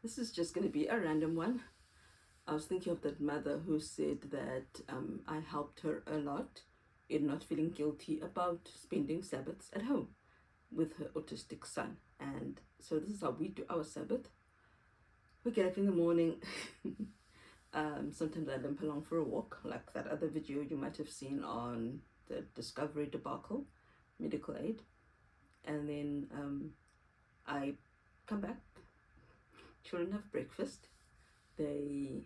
This is just going to be a random one. I was thinking of that mother who said that I helped her a lot in not feeling guilty about spending Sabbaths at home with her autistic son. And so this is how we do our Sabbath. We get up in the morning. Sometimes I limp along for a walk, like that other video you might have seen on the Discovery debacle, medical aid. And then I come back. Children have breakfast. The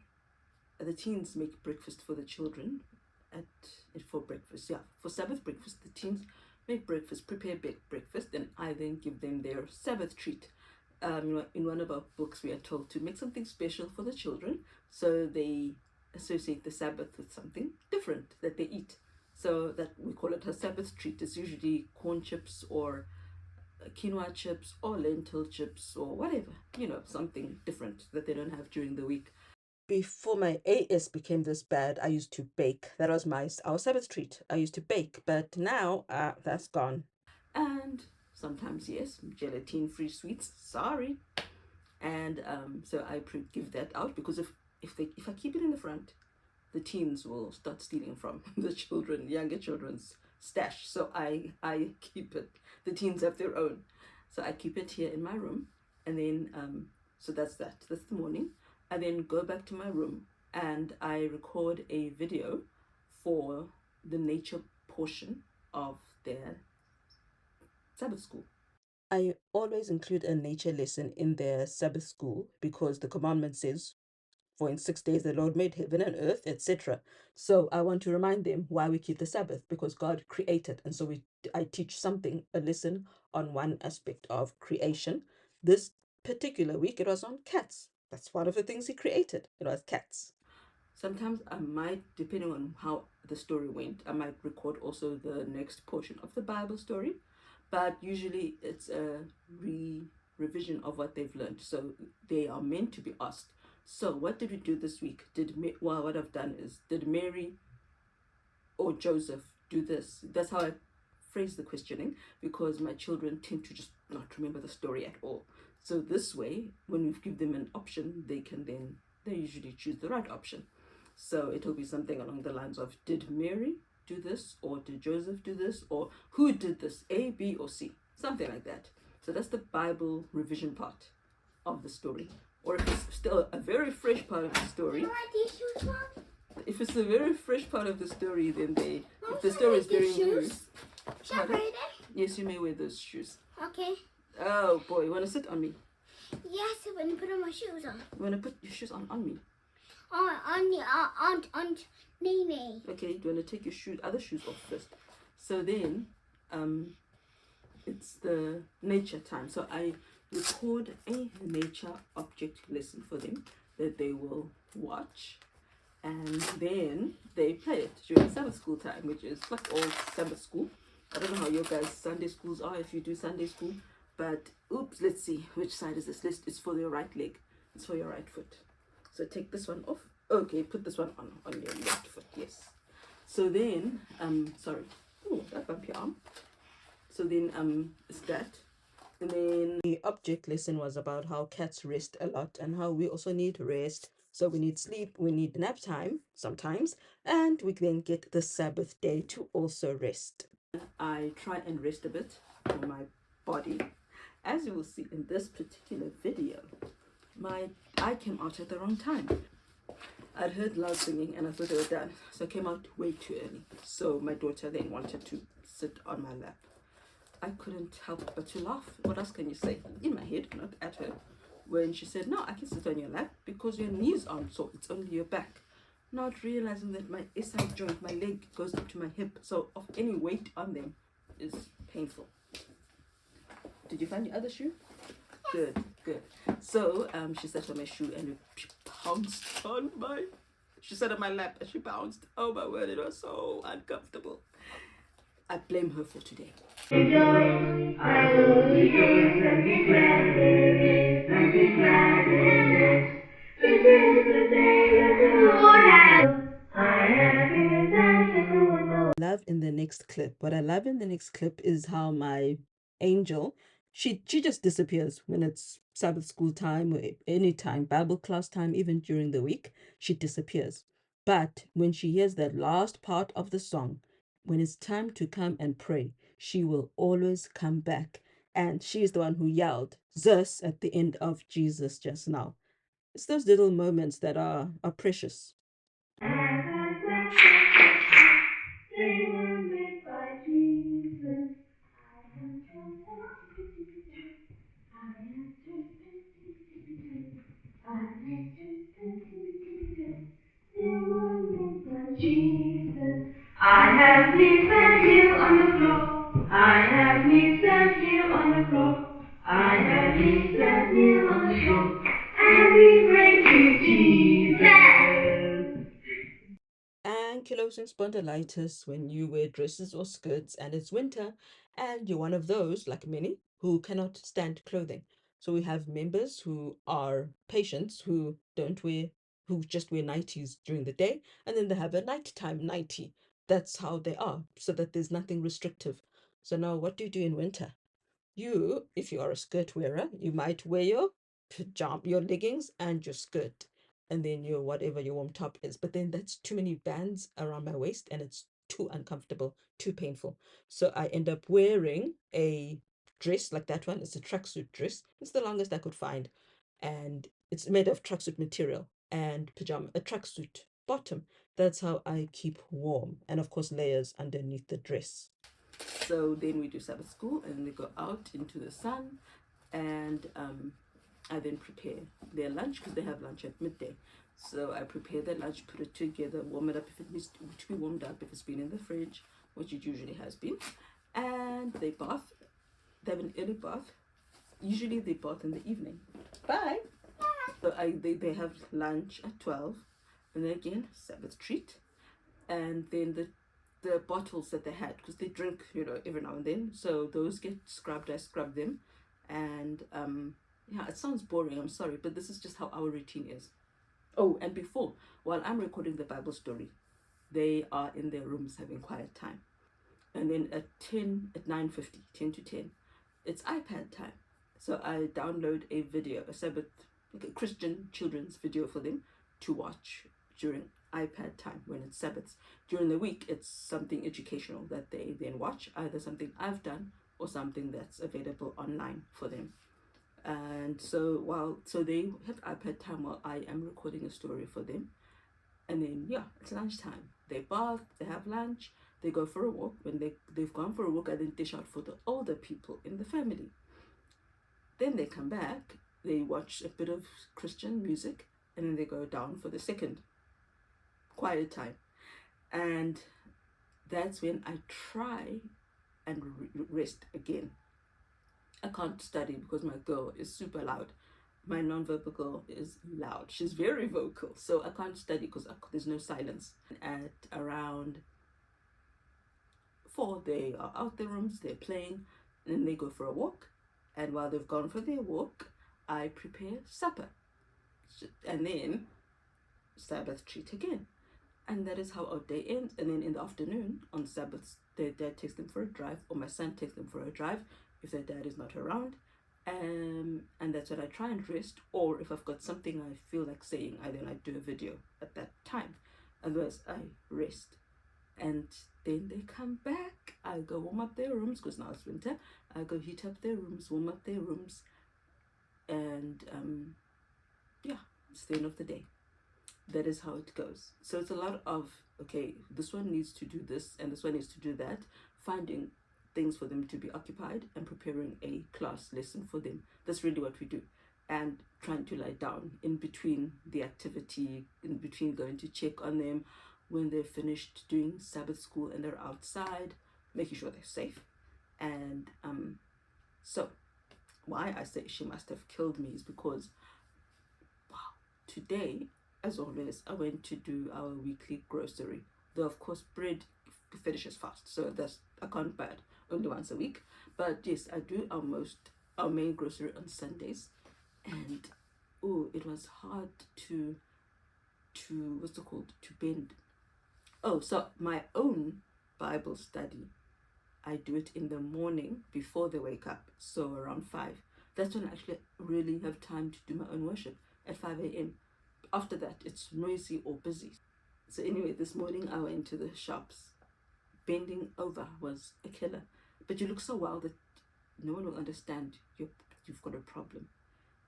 teens make breakfast for the children for breakfast. Yeah, for Sabbath breakfast, the teens make breakfast, prepare breakfast, and I then give them their Sabbath treat. In one of our books, we are told to make something special for the children, so they associate the Sabbath with something different that they eat. So that we call it a Sabbath treat. It's usually corn chips or quinoa chips or lentil chips or whatever, something different that they don't have during the week. Before my AS became this bad, I used to bake. That was our Sabbath treat. I used to bake, but now that's gone. And sometimes, yes, gelatin-free sweets. Sorry. And so I give that out because if I keep it in the front, the teens will start stealing from the younger children's stash. So I keep it. The teens have their own. So I keep it here in my room. And then, so that's that. That's the morning. I then go back to my room and I record a video for the nature portion of their Sabbath school. I always include a nature lesson in their Sabbath school because the commandment says, for in 6 days the Lord made heaven and earth, etc. So I want to remind them why we keep the Sabbath, because God created. And so I teach a lesson on one aspect of creation. This particular week, it was on cats. That's one of the things he created. It was cats. Sometimes I might, depending on how the story went, I might record also the next portion of the Bible story. But usually it's a revision of what they've learned. So they are meant to be asked, so what did we do this week? What I've done is, did Mary or Joseph do this? That's how I phrase the questioning, because my children tend to just not remember the story at all. So this way, when we give them an option, they usually choose the right option. So it'll be something along the lines of, did Mary do this, or did Joseph do this, or who did this, A, B, or C? Something like that. So that's the Bible revision part of the story. Or if it's still a very fresh part of the story, if it's a very fresh part of the story, then if the story is very new. Yes, you may wear those shoes. Okay. Oh boy, you want to sit on me? Yes, I want to put on my shoes on. You want to put your shoes on me? On Nene. Okay, do you want to take your other shoes off first? So then, it's the nature time. So I record a nature object lesson for them that they will watch, and then they play it during Sabbath school time, which is like all Sabbath school. I don't know how your guys' Sunday schools are, if you do Sunday school, but oops, let's see, which side is this list? It's for your right leg, it's for your right foot. So take this one off. Okay, put this one on your left foot, yes. So then, sorry, that bumpy arm. So then, it's that. And then the object lesson was about how cats rest a lot and how we also need rest. So we need sleep, we need nap time sometimes, and we then get the Sabbath day to also rest. I try and rest a bit for my body. As you will see in this particular video, my eye came out at the wrong time. I'd heard loud singing and I thought they were done, so I came out way too early. So my daughter then wanted to sit on my lap. I couldn't help but to laugh. What else can you say? In my head, not at her. When she said, no, I can sit on your lap because your knees aren't sore, it's only your back. Not realizing that my SI joint, my leg goes up to my hip, so of any weight on them is painful. Did you find your other shoe? Good. So she sat on my shoe and she pounced on she sat on my lap and she bounced. Oh my word, it was so uncomfortable. I blame her for today. Rejoice, I will rejoice and be glad in it, and be glad in it. It is the day that the Lord has. I am his and the Lord. Love in the next clip. What I love in the next clip is how my angel She just disappears when it's Sabbath school time or any time, Bible class time, even during the week. She disappears. But when she hears that last part of the song, when it's time to come and pray, she will always come back. And she is the one who yelled Zeus at the end of Jesus just now. It's those little moments that are precious. They were made by Jesus. I have knees that heel on the floor. I have knees that heel on the floor. I have knees that kneel on the shore. And we pray to Jesus. Ankylosing spondylitis when you wear dresses or skirts and it's winter and you're one of those, like many, who cannot stand clothing. So we have members who are patients who just wear nighties during the day, and then they have a nighttime nightie. That's how they are, so that there's nothing restrictive. So now what do you do in winter? You, if you are a skirt wearer, you might wear your your leggings and your skirt, and then your whatever your warm top is. But then that's too many bands around my waist, and it's too uncomfortable, too painful. So I end up wearing a dress like that one. It's a tracksuit dress. It's the longest I could find, and it's made of tracksuit material and a tracksuit bottom. That's how I keep warm, and of course layers underneath the dress. So then we do Sabbath school, and they go out into the sun, and I then prepare their lunch because they have lunch at midday. So I prepare their lunch, put it together, warm it up if it needs to be warmed up, if it's been in the fridge, which it usually has been. And they bath. They have an early bath. Usually they bath in the evening. Bye. So they have lunch at 12, and then again Sabbath treat, and then the bottles that they had, because they drink, every now and then, so those get scrubbed. I scrub them, and yeah, it sounds boring, I'm sorry, but this is just how our routine is. Oh, and before, while I'm recording the Bible story, they are in their rooms having quiet time, and then at 9:50, 10 to 10, it's iPad time. So I download a video, a Sabbath, like a Christian children's video for them to watch during iPad time when it's Sabbaths. During the week, it's something educational that they then watch, either something I've done or something that's available online for them. And so they have iPad time while I am recording a story for them. And then, yeah, it's lunchtime. They bath, they have lunch, they go for a walk. When they've gone for a walk, I then dish out for the older people in the family. Then they come back, they watch a bit of Christian music, and then they go down for the second quiet time. And that's when I try and rest again. I can't study because my girl is super loud. My non-verbal girl is loud. She's very vocal, so I can't study because there's no silence. At around 4, they are out their rooms, they're playing, and then they go for a walk. And while they've gone for their walk, I prepare supper, and then Sabbath treat again. And that is how our day ends. And then in the afternoon, on Sabbaths, their dad takes them for a drive, or my son takes them for a drive if their dad is not around. And that's when I try and rest, or if I've got something I feel like saying, I do a video at that time. Otherwise, I rest. And then they come back. I go warm up their rooms, because now it's winter. I go heat up their rooms, warm up their rooms. And yeah, it's the end of the day. That is how it goes. So it's a lot of, okay, this one needs to do this and this one needs to do that, finding things for them to be occupied and preparing a class lesson for them. That's really what we do. And trying to lie down in between the activity, in between going to check on them when they're finished doing Sabbath school and they're outside, making sure they're safe. And so why I say she must have killed me is because, wow, today, as always, I went to do our weekly grocery. Though, of course, bread finishes fast, so I can't buy it only once a week. But yes, I do our main grocery on Sundays. And, it was hard to what's it called? To bend. Oh, so my own Bible study, I do it in the morning before they wake up, so around 5. That's when I actually really have time to do my own worship at 5 a.m. After that, it's noisy or busy. So anyway, this morning I went to the shops. Bending over was a killer. But you look so well that no one will understand you've got a problem.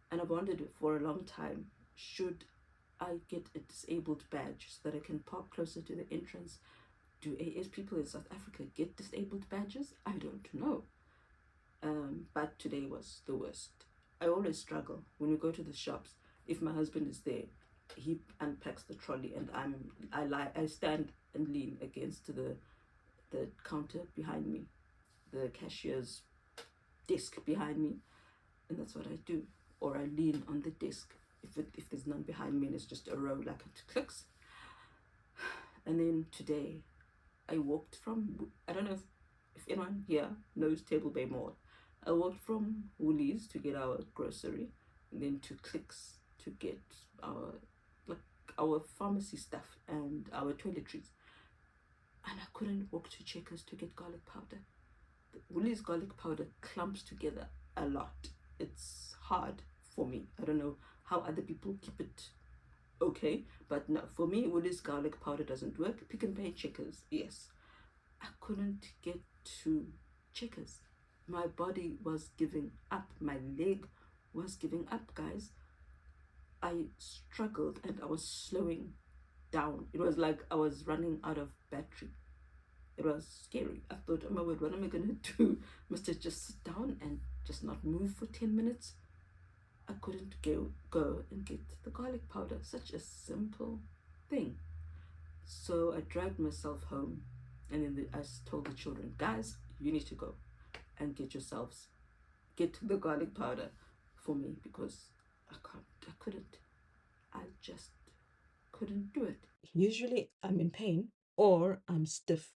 And I've wondered for a long time, should I get a disabled badge so that I can park closer to the entrance? Do AS people in South Africa get disabled badges? I don't know. But today was the worst. I always struggle when we go to the shops. If my husband is there, he unpacks the trolley, and I stand and lean against the counter behind me, the cashier's desk behind me, and that's what I do. Or I lean on the desk if there's none behind me and it's just a row like it clicks. And then today, I walked from, I don't know if anyone here knows Table Bay Mall. I walked from Woolies to get our grocery, and then to Clicks to get our pharmacy stuff and our toiletries. And I couldn't walk to Checkers to get garlic powder. The Woolies garlic powder clumps together a lot. It's hard for me. I don't know how other people keep it okay, but no, for me, Woolies garlic powder doesn't work. Pick and Pay, Checkers, yes. I couldn't get to Checkers. My body was giving up. My leg was giving up, guys. I struggled and I was slowing down. It was like I was running out of battery. It was scary. I thought, oh my word, what am I going to do? Must I just sit down and just not move for 10 minutes? I couldn't go and get the garlic powder. Such a simple thing. So I dragged myself home, and then I told the children, guys, you need to go and get the garlic powder for me, because I just couldn't do it. Usually I'm in pain or I'm stiff.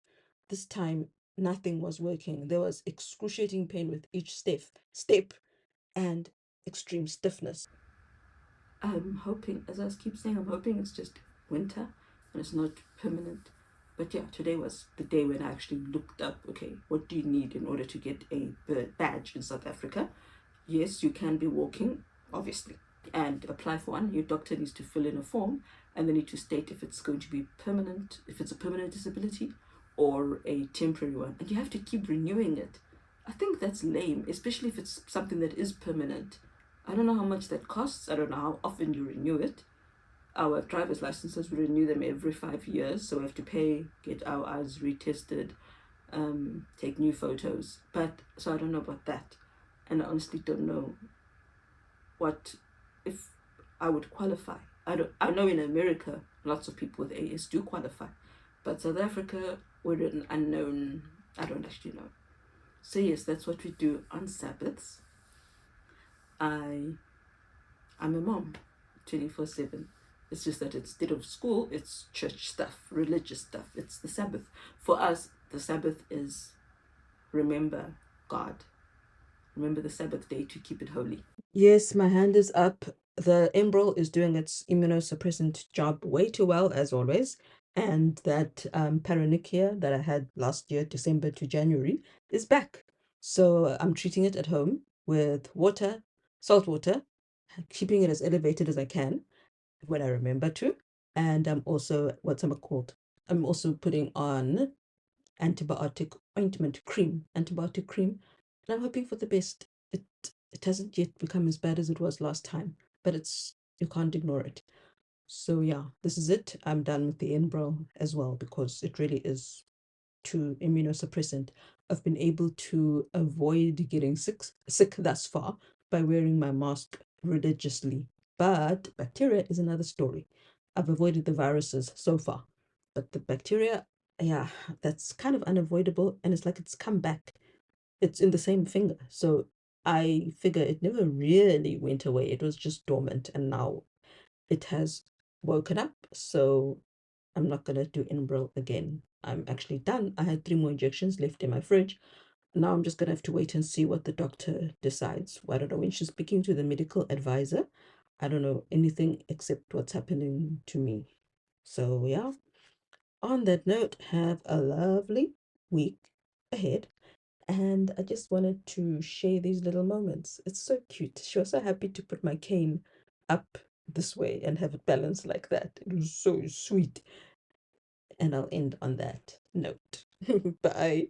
This time nothing was working. There was excruciating pain with each step and extreme stiffness. I'm hoping, as I keep saying, I'm hoping it's just winter and it's not permanent. But yeah, today was the day when I actually looked up, okay, what do you need in order to get a badge in South Africa? Yes, you can be walking, obviously, and apply for one. Your doctor needs to fill in a form, and they need to state if it's going to be permanent, if it's a permanent disability or a temporary one. And you have to keep renewing it. I think that's lame, especially if it's something that is permanent. I don't know how much that costs. I don't know how often you renew it. Our driver's licenses, we renew them every 5 years, so we have to pay, get our eyes retested, take new photos. But so I don't know about that, and I honestly don't know what if I would qualify. I know in America lots of people with AS do qualify, but South Africa, we're an unknown. I don't actually know. So yes, that's what we do on Sabbaths. I'm a mom, 24/7. It's just that instead of school, it's church stuff, religious stuff. It's the Sabbath. For us, the Sabbath is remember God. Remember the Sabbath day to keep it holy. Yes, my hand is up. The Enbrel is doing its immunosuppressant job way too well, as always. And that paronychia that I had last year, December to January, is back. So I'm treating it at home with water, salt water, keeping it as elevated as I can when I remember to. And I'm also, what's it called? I'm also putting on antibiotic cream. And I'm hoping for the best. It hasn't yet become as bad as it was last time, but you can't ignore it. So yeah, this is it. I'm done with the Enbrel as well, because it really is too immunosuppressant. I've been able to avoid getting sick thus far by wearing my mask religiously. But bacteria is another story. I've avoided the viruses so far, but the bacteria, yeah, that's kind of unavoidable, and it's like it's come back. It's in the same finger. So I figure it never really went away. It was just dormant, and now it has woken up. So I'm not gonna do Enbrel again. I'm actually done. I had 3 more injections left in my fridge. Now I'm just gonna have to wait and see what the doctor decides. I don't know when she's speaking to the medical advisor. I don't know anything except what's happening to me. So yeah. On that note, have a lovely week ahead. And I just wanted to share these little moments. It's so cute. She was so happy to put my cane up this way and have it balanced like that. It was so sweet. And I'll end on that note. Bye.